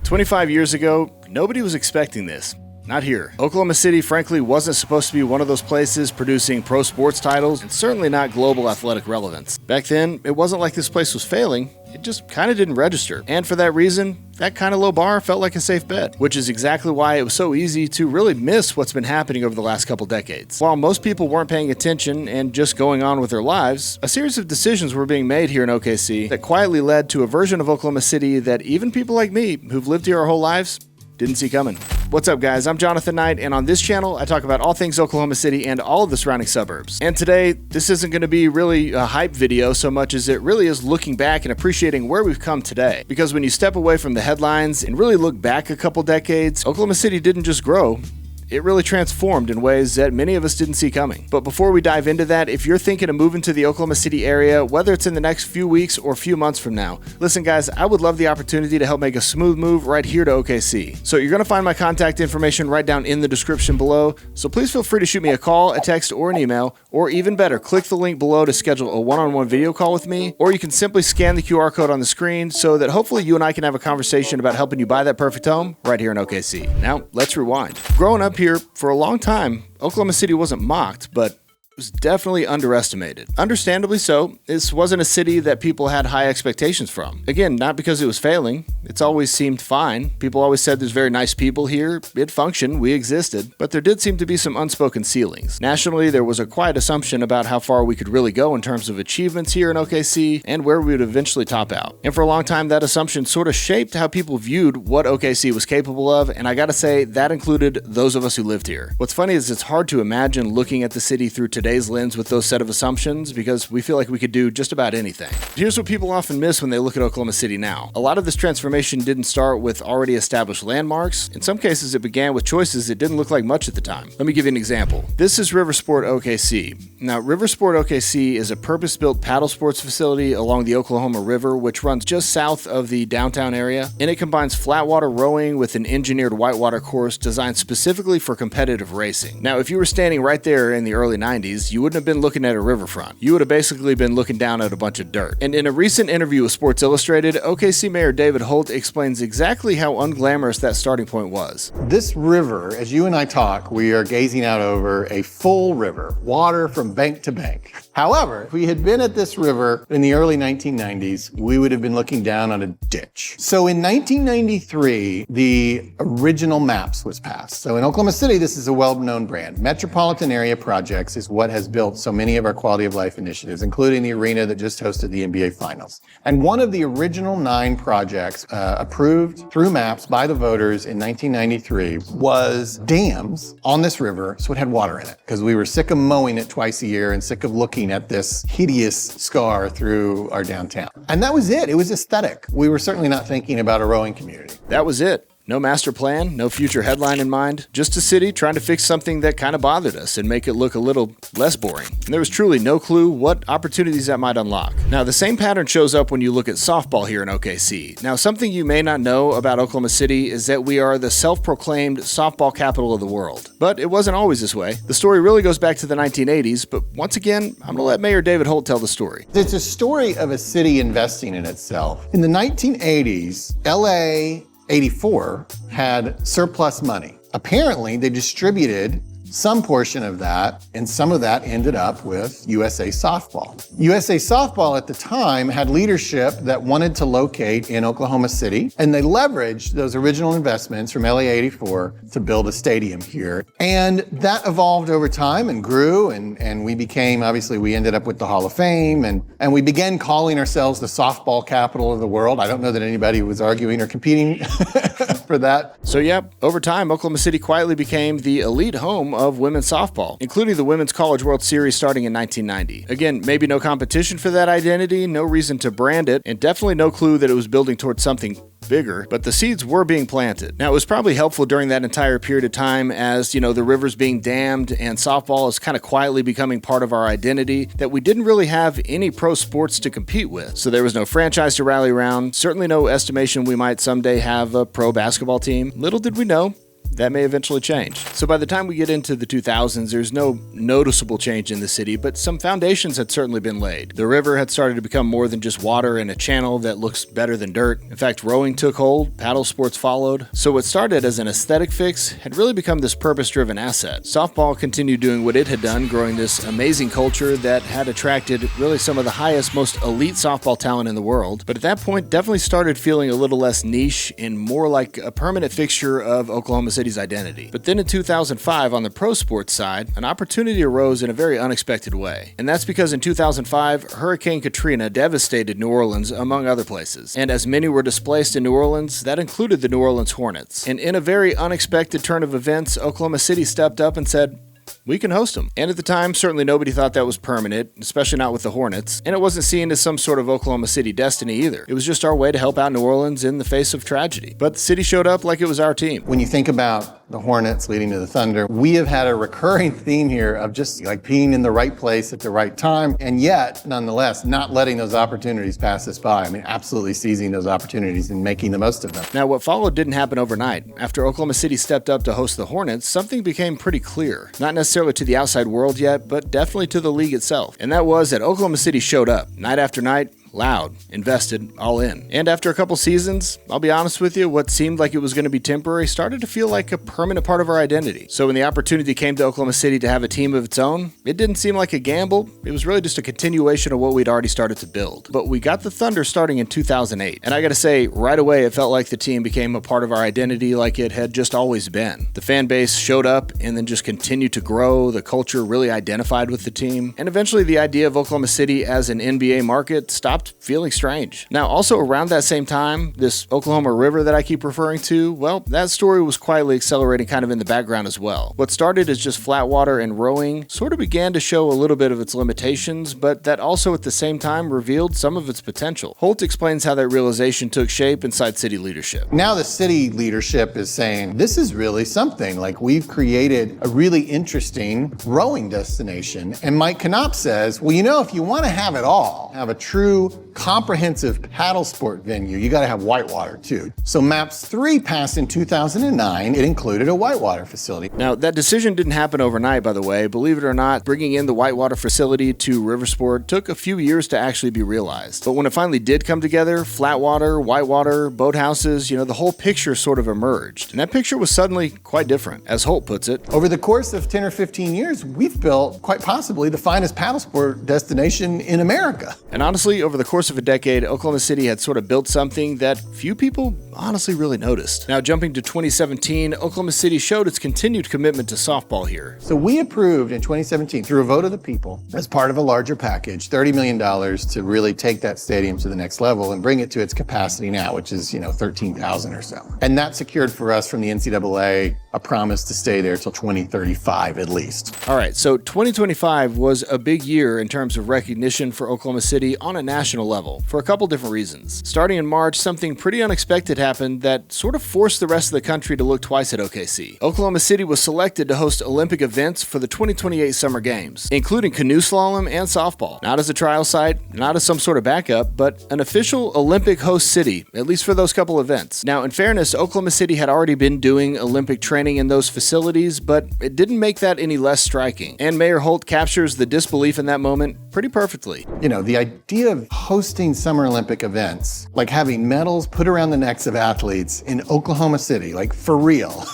25 years ago, nobody was expecting this. Not here. Oklahoma City, frankly, wasn't supposed to be one of those places producing pro sports titles, and certainly not global athletic relevance. Back then, it wasn't like this place was failing, it just kind of didn't register. And for that reason, that kind of low bar felt like a safe bet, which is exactly why it was so easy to really miss what's been happening over the last couple decades. While most people weren't paying attention and just going on with their lives, a series of decisions were being made here in OKC that quietly led to a version of Oklahoma City that even people like me, who've lived here our whole lives, didn't see coming. What's up, guys? I'm Jonathan Knight, and on this channel, I talk about all things Oklahoma City and all of the surrounding suburbs. And today, this isn't going to be really a hype video so much as it really is looking back and appreciating where we've come today. Because when you step away from the headlines and really look back a couple decades, Oklahoma City didn't just grow. It really transformed in ways that many of us didn't see coming. But before we dive into that, if you're thinking of moving to the Oklahoma City area, whether it's in the next few weeks or few months from now, listen guys, I would love the opportunity to help make a smooth move right here to OKC. So you're going to find my contact information right down in the description below, so please feel free to shoot me a call, a text, or an email, or even better, click the link below to schedule a one-on-one video call with me, or you can simply scan the QR code on the screen so that hopefully you and I can have a conversation about helping you buy that perfect home right here in OKC. Now, let's rewind. Growing up here, for a long time, Oklahoma City wasn't mocked, but it was definitely underestimated. Understandably so, this wasn't a city that people had high expectations from. Again, not because it was failing, it's always seemed fine. People always said there's very nice people here, it functioned, we existed, but there did seem to be some unspoken ceilings. Nationally, there was a quiet assumption about how far we could really go in terms of achievements here in OKC and where we would eventually top out. And for a long time, that assumption sort of shaped how people viewed what OKC was capable of, and I gotta say, that included those of us who lived here. What's funny is it's hard to imagine looking at the city through today's lens with those set of assumptions because we feel like we could do just about anything. Here's what people often miss when they look at Oklahoma City now. A lot of this transformation didn't start with already established landmarks. In some cases, it began with choices that didn't look like much at the time. Let me give you an example. This is Riversport OKC. Now, Riversport OKC is a purpose-built paddle sports facility along the Oklahoma River, which runs just south of the downtown area, and it combines flatwater rowing with an engineered whitewater course designed specifically for competitive racing. Now, if you were standing right there in the early 90s, you wouldn't have been looking at a riverfront. You would have basically been looking down at a bunch of dirt. And in a recent interview with Sports Illustrated, OKC Mayor David Holt explains exactly how unglamorous that starting point was. This river, as you and I talk, we are gazing out over a full river, water from bank to bank. However, if we had been at this river in the early 1990s, we would have been looking down on a ditch. So in 1993, the original MAPS was passed. So in Oklahoma City, this is a well-known brand. Metropolitan Area Projects is what has built so many of our quality of life initiatives, including the arena that just hosted the NBA Finals. And one of the original 9 projects approved through MAPS by the voters in 1993 was dams on this river so it had water in it, because we were sick of mowing it twice a year and sick of looking at this hideous scar through our downtown. And that was it. It was aesthetic. We were certainly not thinking about a rowing community. That was it. No master plan, no future headline in mind, just a city trying to fix something that kind of bothered us and make it look a little less boring. And there was truly no clue what opportunities that might unlock. Now, the same pattern shows up when you look at softball here in OKC. Now, something you may not know about Oklahoma City is that we are the self-proclaimed softball capital of the world. But it wasn't always this way. The story really goes back to the 1980s, but once again, I'm gonna let Mayor David Holt tell the story. It's a story of a city investing in itself. In the 1980s, LA 84 had surplus money. Apparently, they distributed some portion of that, and some of that ended up with USA Softball. USA Softball at the time had leadership that wanted to locate in Oklahoma City, and they leveraged those original investments from LA 84 to build a stadium here. And that evolved over time and grew, and we became, obviously, we ended up with the Hall of Fame, and we began calling ourselves the softball capital of the world. I don't know that anybody was arguing or competing for that. So yeah, over time, Oklahoma City quietly became the elite home of women's softball, including the Women's College World Series starting in 1990. Again, maybe no competition for that identity, no reason to brand it, and definitely no clue that it was building towards something bigger, but the seeds were being planted. Now, it was probably helpful during that entire period of time as, the river's being dammed and softball is kind of quietly becoming part of our identity that we didn't really have any pro sports to compete with. So there was no franchise to rally around, certainly no estimation we might someday have a pro basketball team. Little did we know, that may eventually change. So by the time we get into the 2000s, there's no noticeable change in the city, but some foundations had certainly been laid. The river had started to become more than just water and a channel that looks better than dirt. In fact, rowing took hold, paddle sports followed. So what started as an aesthetic fix had really become this purpose-driven asset. Softball continued doing what it had done, growing this amazing culture that had attracted really some of the highest, most elite softball talent in the world. But at that point, definitely started feeling a little less niche and more like a permanent fixture of Oklahoma City's identity. But then in 2005, on the pro sports side, an opportunity arose in a very unexpected way. And that's because in 2005, Hurricane Katrina devastated New Orleans, among other places. And as many were displaced in New Orleans, that included the New Orleans Hornets. And in a very unexpected turn of events, Oklahoma City stepped up and said, we can host them. And at the time, certainly nobody thought that was permanent, especially not with the Hornets. And it wasn't seen as some sort of Oklahoma City destiny either. It was just our way to help out New Orleans in the face of tragedy. But the city showed up like it was our team. When you think about the Hornets leading to the Thunder, we have had a recurring theme here of just like being in the right place at the right time, and yet, nonetheless, not letting those opportunities pass us by. I mean, absolutely seizing those opportunities and making the most of them. Now, what followed didn't happen overnight. After Oklahoma City stepped up to host the Hornets, something became pretty clear. Not necessarily to the outside world yet, but definitely to the league itself. And that was that Oklahoma City showed up, night after night, loud, invested, all in. And after a couple seasons, I'll be honest with you, what seemed like it was going to be temporary started to feel like a permanent part of our identity. So when the opportunity came to Oklahoma City to have a team of its own, it didn't seem like a gamble. It was really just a continuation of what we'd already started to build. But we got the Thunder starting in 2008. And I gotta say, right away, it felt like the team became a part of our identity like it had just always been. The fan base showed up and then just continued to grow. The culture really identified with the team. And eventually the idea of Oklahoma City as an NBA market stopped feeling strange. Now, also around that same time, this Oklahoma River that I keep referring to, well, that story was quietly accelerating kind of in the background as well. What started as just flat water and rowing sort of began to show a little bit of its limitations, but that also at the same time revealed some of its potential. Holt explains how that realization took shape inside city leadership. Now the city leadership is saying, this is really something. Like, we've created a really interesting rowing destination. And Mike Knopp says, well, you know, if you want to have it all, have a true comprehensive paddle sport venue, you got to have whitewater too. So MAPS 3 passed in 2009. It included a whitewater facility. Now, that decision didn't happen overnight, by the way. Believe it or not, bringing in the whitewater facility to Riversport took a few years to actually be realized. But when it finally did come together, flat water, whitewater, boathouses, the whole picture sort of emerged. And that picture was suddenly quite different, as Holt puts it. Over the course of 10 or 15 years, we've built quite possibly the finest paddle sport destination in America. And honestly, over the course of a decade, Oklahoma City had sort of built something that few people honestly really noticed. Now, jumping to 2017, Oklahoma City showed its continued commitment to softball here. So we approved in 2017, through a vote of the people, as part of a larger package, $30 million to really take that stadium to the next level and bring it to its capacity now, which is, 13,000 or so. And that secured for us from the NCAA a promise to stay there till 2035 at least. All right, so 2025 was a big year in terms of recognition for Oklahoma City on a national level for a couple different reasons. Starting in March, something pretty unexpected happened that sort of forced the rest of the country to look twice at OKC. Oklahoma City was selected to host Olympic events for the 2028 Summer Games, including canoe slalom and softball. Not as a trial site, not as some sort of backup, but an official Olympic host city, at least for those couple events. Now, in fairness, Oklahoma City had already been doing Olympic training in those facilities, but it didn't make that any less striking. And Mayor Holt captures the disbelief in that moment pretty perfectly. The idea of hosting Summer Olympic events, like having medals put around the necks of athletes in Oklahoma City, like for real,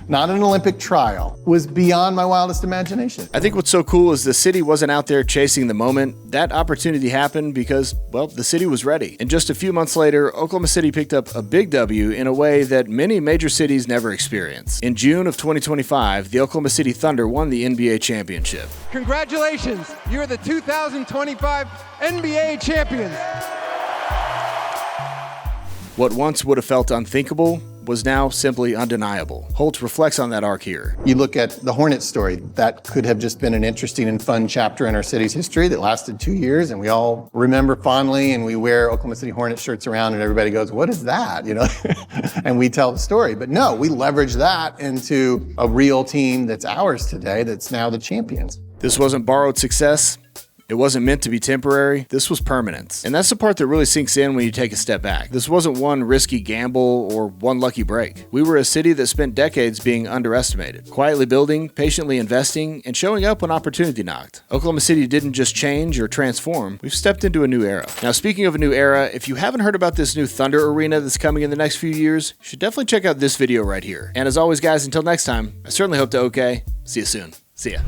not an Olympic trial, was beyond my wildest imagination. I think what's so cool is the city wasn't out there chasing the moment. That opportunity happened because, well, the city was ready. And just a few months later, Oklahoma City picked up a big W in a way that many major cities never experience. In June of 2025, the Oklahoma City Thunder won the NBA championship. Congratulations, you're the 2025 NBA champions. What once would have felt unthinkable was now simply undeniable. Holt reflects on that arc here. You look at the Hornets story, that could have just been an interesting and fun chapter in our city's history that lasted 2 years, and we all remember fondly, and we wear Oklahoma City Hornets shirts around, and everybody goes, what is that? And we tell the story. But no, we leverage that into a real team that's ours today, that's now the champions. This wasn't borrowed success. It wasn't meant to be temporary, this was permanence. And that's the part that really sinks in when you take a step back. This wasn't one risky gamble or one lucky break. We were a city that spent decades being underestimated, quietly building, patiently investing, and showing up when opportunity knocked. Oklahoma City didn't just change or transform, we've stepped into a new era. Now, speaking of a new era, if you haven't heard about this new Thunder Arena that's coming in the next few years, you should definitely check out this video right here. And as always, guys, until next time, I certainly hope to okay. See you soon. See ya.